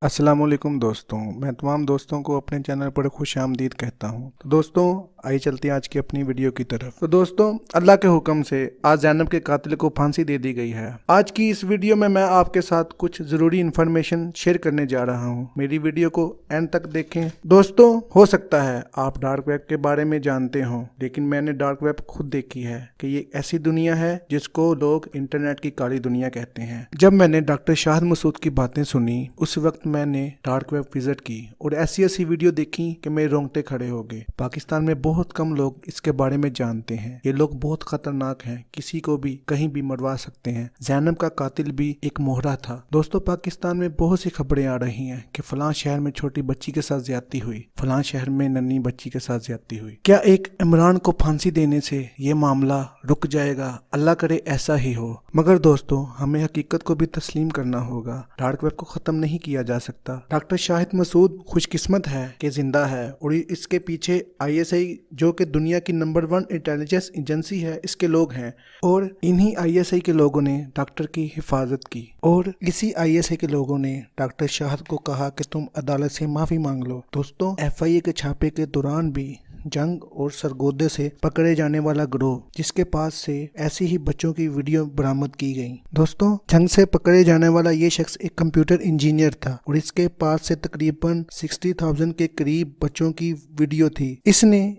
अस्सलाम वालेकुम दोस्तों, मैं तमाम दोस्तों को अपने चैनल पर खुश आमदीद कहता हूं। तो दोस्तों आइए चलते हैं आज की अपनी वीडियो की तरफ। तो दोस्तों अल्लाह के हुक्म से आज जैनब के कातिल को फांसी दे दी गई है। आज की इस वीडियो में मैं आपके साथ कुछ ज़रूरी इन्फॉर्मेशन शेयर करने जा रहा हूं। मेरी वीडियो को एंड तक देखें। दोस्तों हो सकता है आप डार्क वेब के बारे में जानते हो, लेकिन मैंने डार्क वेब खुद देखी है कि ये ऐसी दुनिया है जिसको लोग इंटरनेट की काली दुनिया कहते हैं। जब मैंने डॉक्टर शाहिद मसूद की बातें सुनी उस वक्त मैंने डार्क वेब विजिट की और ऐसी ऐसी वीडियो देखी कि मेरे रोंगटे खड़े हो गए। पाकिस्तान में बहुत कम लोग इसके बारे में जानते हैं। ये लोग बहुत खतरनाक हैं, किसी को भी कहीं भी मरवा सकते हैं। जैनब का कातिल भी एक मोहरा था। दोस्तों पाकिस्तान में बहुत सी खबरें आ रही हैं कि फलां शहर में छोटी बच्ची के साथ ज्यादती हुई, फलां शहर में नन्ही बच्ची के साथ ज्यादती हुई। क्या एक इमरान को फांसी देने से ये मामला रुक जाएगा? अल्लाह करे ऐसा ही हो। मगर दोस्तों हमें हकीकत को भी तस्लीम करना होगा। डार्क वेब को खत्म नहीं किया जा सकता। डॉक्टर शाहिद मसूद खुशकिस्मत है कि जिंदा है और इसके पीछे ISI जो कि दुनिया की नंबर 1 इंटेलिजेंस एजेंसी है, इसके लोग हैं और इन्हीं ISI के लोगों ने डॉक्टर की हिफाजत की और इसी ISI के लोगों ने डॉक्टर शाहिद को कहा कि तुम अदालत से माफी मांग लो। दोस्तों FIA के छापे के दौरान भी जंग और सरगोदे से पकड़े जाने वाला गिरोह जिसके पास से ऐसी ही बच्चों की वीडियो बरामद की गई। दोस्तों जंग से पकड़े जाने वाला ये शख्स एक कंप्यूटर इंजीनियर था और इसके पास से तकरीबन 60,000 के करीब बच्चों की वीडियो थी। इसने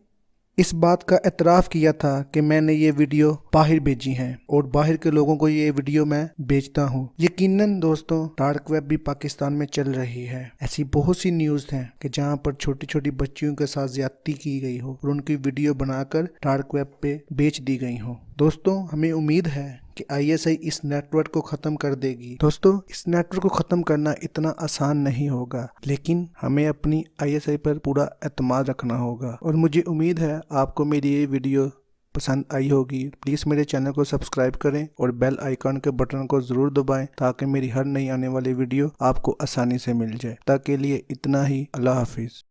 इस बात का एतराफ़ किया था कि मैंने ये वीडियो बाहर भेजी हैं और बाहर के लोगों को ये वीडियो मैं बेचता हूँ। यकीनन दोस्तों डार्क वेब भी पाकिस्तान में चल रही है। ऐसी बहुत सी न्यूज़ हैं कि जहाँ पर छोटी छोटी बच्चियों के साथ ज्यादती की गई हो और उनकी वीडियो बनाकर डार्क वेब पे बेच दी गई हो। दोस्तों हमें उम्मीद है कि ISI इस नेटवर्क को ख़त्म कर देगी। दोस्तों इस नेटवर्क को ख़त्म करना इतना आसान नहीं होगा, लेकिन हमें अपनी ISI पर पूरा एतमाद रखना होगा और मुझे उम्मीद है आपको मेरी ये वीडियो पसंद आई होगी। प्लीज़ मेरे चैनल को सब्सक्राइब करें और बेल आइकन के बटन को ज़रूर दबाएं ताकि मेरी हर नई आने वाली वीडियो आपको आसानी से मिल जाए। तब के लिए इतना ही। अल्लाह हाफिज़।